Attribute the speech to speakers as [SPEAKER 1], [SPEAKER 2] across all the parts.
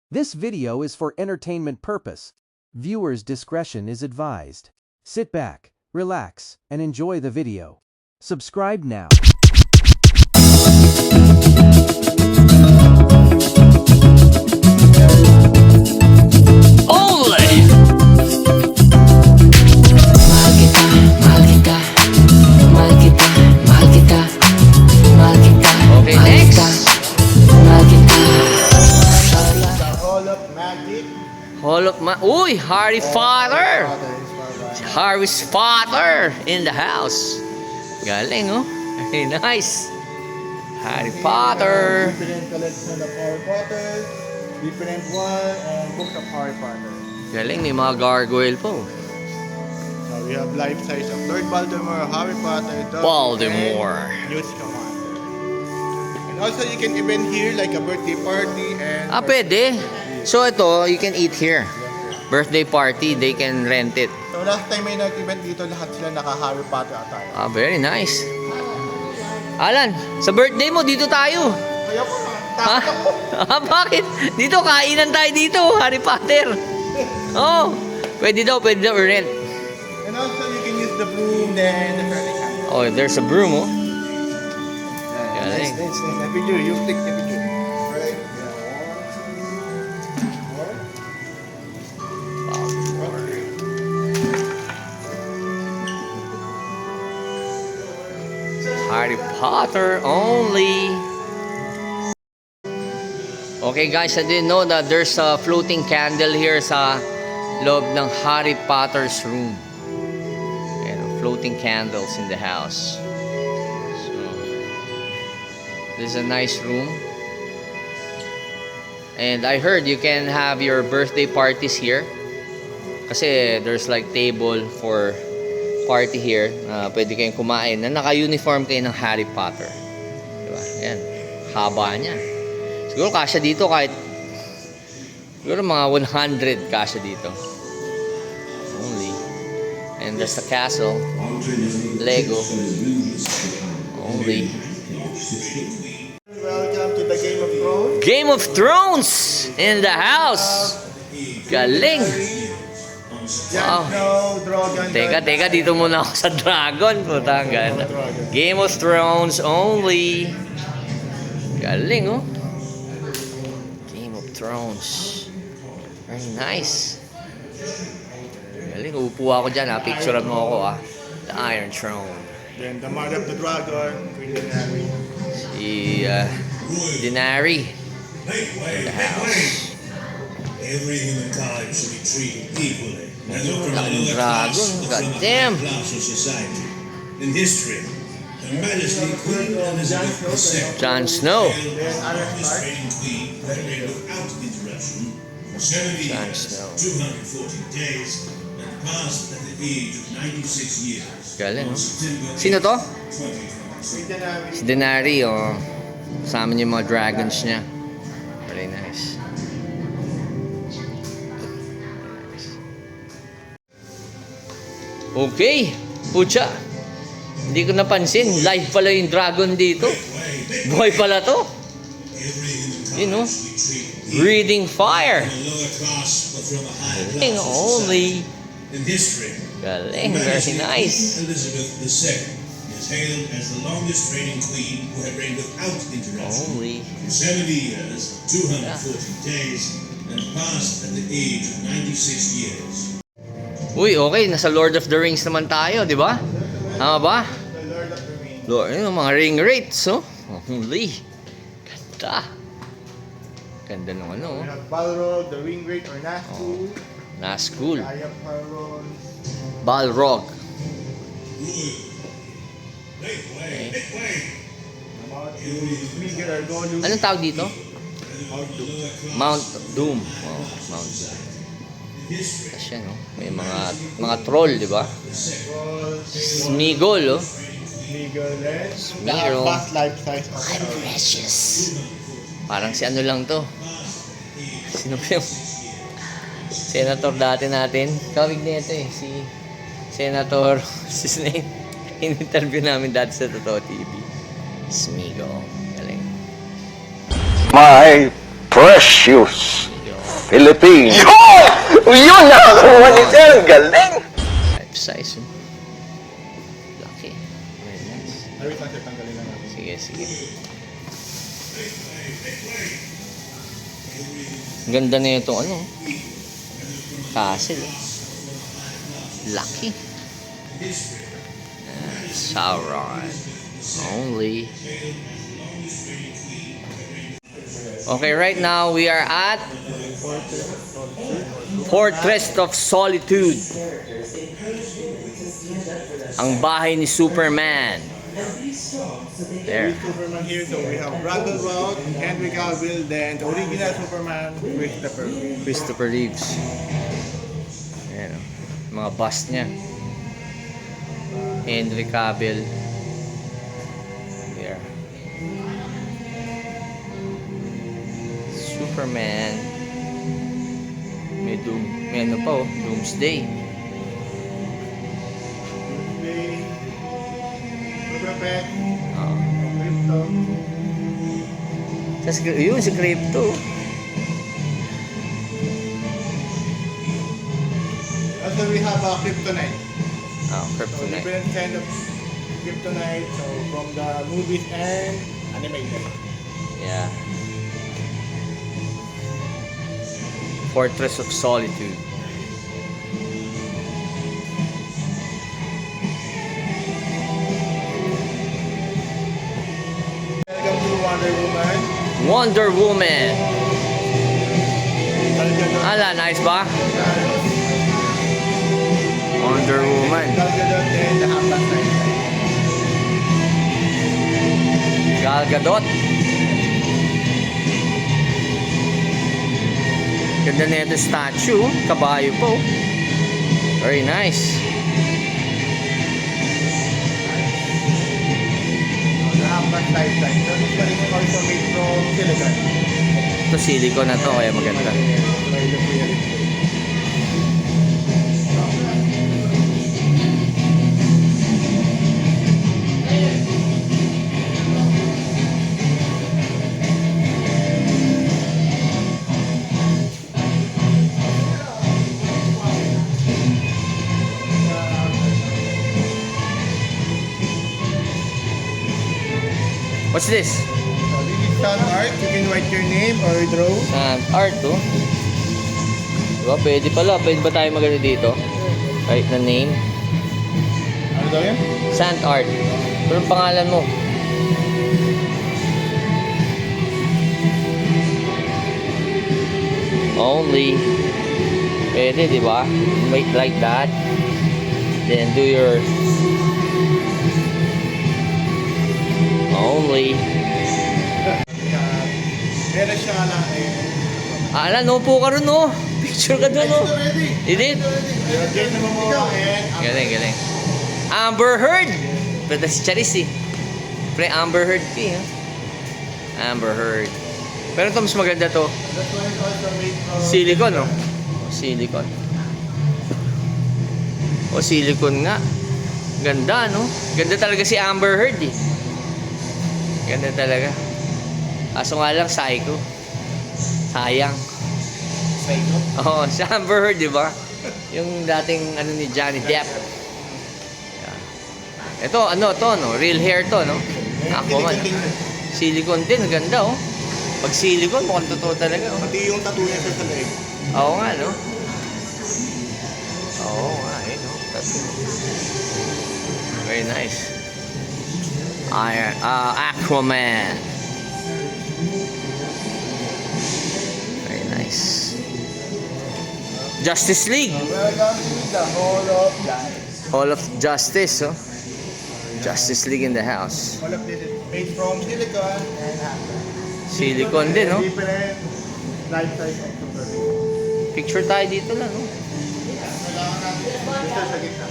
[SPEAKER 1] This video is for entertainment purpose. Viewers' discretion is advised. Sit back, relax, and enjoy the video. Subscribe now.
[SPEAKER 2] Only! Okay, next. Uy, Harry Potter! Harry's Potter in the house. Galing, oh. Very nice. Harry Potter.
[SPEAKER 3] Different collection of Harry Potter, different one, and book of Harry Potter.
[SPEAKER 2] Galing, may mga gargoyle po.
[SPEAKER 3] So we have life size of Lord Voldemort, Harry Potter, Dobby,
[SPEAKER 2] Voldemort.
[SPEAKER 3] and Newt Scamander. And also you can even hear like a birthday party and...
[SPEAKER 2] Pwede. So ito, you can eat here. Birthday party, they can rent it.
[SPEAKER 3] So last time may nag-event dito, lahat sila naka-Harry Potter attire.
[SPEAKER 2] Very nice. Alan, sa birthday mo, dito tayo.
[SPEAKER 3] Kaya po,
[SPEAKER 2] Ha?
[SPEAKER 3] takot ako.
[SPEAKER 2] Bakit? Dito, kainan tayo dito, Harry Potter. Oh, pwede daw rent.
[SPEAKER 3] And also you can use the broom, then the fairy cat.
[SPEAKER 2] Oh, there's a broom, oh.
[SPEAKER 3] Nice, nice, nice. The picture, you take the picture. Right?
[SPEAKER 2] Harry Potter only. Okay guys, I didn't know that there's a floating candle here sa loob ng Harry Potter's room. Ayan, floating candles in the house. So, this is a nice room. And I heard you can have your birthday parties here. Kasi there's like table for party here. Pwede kayong kumain na naka-uniform kayo ng Harry Potter. Diba? Ayan. Haba niya. Siguro kasya dito kahit siguro mga 100 kasya dito. Only. And there's the castle. Lego. Only.
[SPEAKER 3] Welcome to the Game of Thrones.
[SPEAKER 2] Game of Thrones in the house. Galing. Wow. Teka, dito muna ako sa dragon. Putang ganda. Game of Thrones only. Galing, oh. Game of Thrones. Very nice. Galing, upo ako dyan, ha. Picturean mo ako, ha. The Iron Throne.
[SPEAKER 3] Then the Mother of the Dragon, Queen Daenerys.
[SPEAKER 2] Si, Daenerys in the house.
[SPEAKER 4] Every humankind should be treated equally and not from
[SPEAKER 2] Dragon,
[SPEAKER 4] another class or
[SPEAKER 2] God
[SPEAKER 4] from
[SPEAKER 2] damn.
[SPEAKER 4] another class of society. In history, Her Majesty Queen Elizabeth II,
[SPEAKER 2] Jon Snow.
[SPEAKER 4] longest reigning queen who had reigned without interruption for 70
[SPEAKER 2] Jon
[SPEAKER 4] years,
[SPEAKER 2] Snow.
[SPEAKER 4] 240 days, and passed at the age of 96 years.
[SPEAKER 2] Galing,
[SPEAKER 4] On
[SPEAKER 2] oh.
[SPEAKER 4] September
[SPEAKER 2] Sino to?
[SPEAKER 4] 2022.
[SPEAKER 2] Si Daenerys, oh. Kasama niya yung mga dragons niya. Very nice. Okay, pucha. Hindi ko napansin, live pala yung dragon dito. Buhay pala to. You know, breathing fire.
[SPEAKER 4] From a lower class or from a higher
[SPEAKER 2] Galing
[SPEAKER 4] class of
[SPEAKER 2] only.
[SPEAKER 4] society. In history,
[SPEAKER 2] Galing,
[SPEAKER 4] Her
[SPEAKER 2] very
[SPEAKER 4] Majesty
[SPEAKER 2] nice.
[SPEAKER 4] Queen Elizabeth II is hailed as the longest reigning queen who had reigned without interruption
[SPEAKER 2] Only.
[SPEAKER 4] for 70 years, 240 days, and passed at the age of 96 years.
[SPEAKER 2] Uy, okay, nasa Lord of the Rings naman tayo, di ba? Tama ba?
[SPEAKER 3] The Lord of the Rings.
[SPEAKER 2] Lord, yung mga ring rates, oh. Holy. Ganda. Ganda ng ano,
[SPEAKER 3] We
[SPEAKER 2] oh.
[SPEAKER 3] have Balrog, the Ringwraith or Nazgûl.
[SPEAKER 2] Nazgûl.
[SPEAKER 3] Aya Paron.
[SPEAKER 2] Balrog.
[SPEAKER 4] Make way, make way!
[SPEAKER 3] About to Smeagol or Gollum.
[SPEAKER 2] Anong tawag dito?
[SPEAKER 3] Mount Doom.
[SPEAKER 2] Mount Doom. Oh, Mount Doom. Kasi no, may mga troll, di ba? Smeagol, oh.
[SPEAKER 3] Smeagol and
[SPEAKER 2] Smeagol.
[SPEAKER 3] the vast life size of
[SPEAKER 2] I'm
[SPEAKER 3] Sauron.
[SPEAKER 2] precious. Parang si ano lang to. Sino ba yung senator dati natin? Kawig na ito eh. Si Senator, si Snake. In-interview namin dati sa Totoo TV. Smeagol. Galing.
[SPEAKER 5] My precious. Philippines. Yun na! Kuha ni Sir. Galing!
[SPEAKER 2] Life size. Oh. Laki. Very nice.
[SPEAKER 3] Wait lang, sir. Tanggalin lang natin.
[SPEAKER 2] Sige, sige. Ganda na itong ano. Castle. Lucky. Sauron. Only. Okay, right now we are at Fortress of Solitude. Ang bahay ni Superman. There.
[SPEAKER 3] Superman here, so we have Brandon Routh, Henry Cavill, then the original Superman, Christopher Reeve.
[SPEAKER 2] Christopher Reeves. Ayan o. Mga bust niya. Henry Cavill. There. Superman. May ano pa oh. Doomsday.
[SPEAKER 3] Superman,
[SPEAKER 2] Oh.
[SPEAKER 3] Crypto.
[SPEAKER 2] Tapos yun si Crypto.
[SPEAKER 3] Also, we have Kryptonite.
[SPEAKER 2] Oh,
[SPEAKER 3] So,
[SPEAKER 2] Kryptonite.
[SPEAKER 3] different kind of Kryptonite, so from the movies and animated.
[SPEAKER 2] Yeah. Fortress of Solitude.
[SPEAKER 3] Welcome to Wonder Woman.
[SPEAKER 2] Wonder Woman.
[SPEAKER 3] Gal Gadot.
[SPEAKER 2] Ala, nice ba? Wonder Woman.
[SPEAKER 3] Gal Gadot and the Half-Past Night.
[SPEAKER 2] Gal Gadot. Ganda na ito statue. Kabayo po. Very nice.
[SPEAKER 3] The Half-Past Night. So this one is also made from silicon.
[SPEAKER 2] Ito silicone na to. Kaya maganda. What's this?
[SPEAKER 3] So this is sun art. You can write your name or draw.
[SPEAKER 2] Art to. Diba? Pwede pala. Pwede ba tayo magano dito? Write the name.
[SPEAKER 3] Ano daw yan?
[SPEAKER 2] Sand art. Pero pangalan mo. Only. Pwede, di ba? Make like that. Then do your only.
[SPEAKER 3] Meron siya lang eh.
[SPEAKER 2] Ala, no po ka rin, no? Picture ka doon, no?
[SPEAKER 3] Ready?
[SPEAKER 2] You did?
[SPEAKER 3] Jason Momoa and
[SPEAKER 2] Galing, galing. Amber Heard! Pero si Charis, eh. Pre, Amber Heard ka, eh. Amber Heard. Pero ito, mas maganda to.
[SPEAKER 3] that one is also made from
[SPEAKER 2] Silicone, no? Silicone. O, silicone nga. Ganda, no? Ganda talaga si Amber Heard, eh. Ganda talaga. Kaso nga lang, psycho. Sayang.
[SPEAKER 3] Psycho.
[SPEAKER 2] Oo, si Amber Heard, di ba? Yung dating, ano ni Johnny Depp. Yeah. Ito, ano to, no? Real hair to, no? Ako man. Silicone din, ganda, oh. Pag silicone, mukhang totoo talaga, oh.
[SPEAKER 3] Pati yung tattoo niya sa leg.
[SPEAKER 2] Oo nga, no? Oo nga, eh, no? Very nice. Aquaman. Very nice. Justice League.
[SPEAKER 3] Welcome to the Hall of Justice.
[SPEAKER 2] Hall of Justice, oh. Justice League in the house.
[SPEAKER 3] All of this is made from silicone and
[SPEAKER 2] Silicone din, no?
[SPEAKER 3] different life size of Superman.
[SPEAKER 2] Picture tayo dito lang, no?
[SPEAKER 3] Kailangan natin dito sa gitna.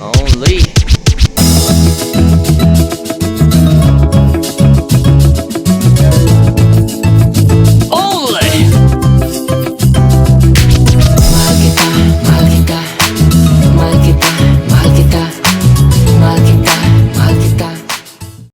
[SPEAKER 2] Only.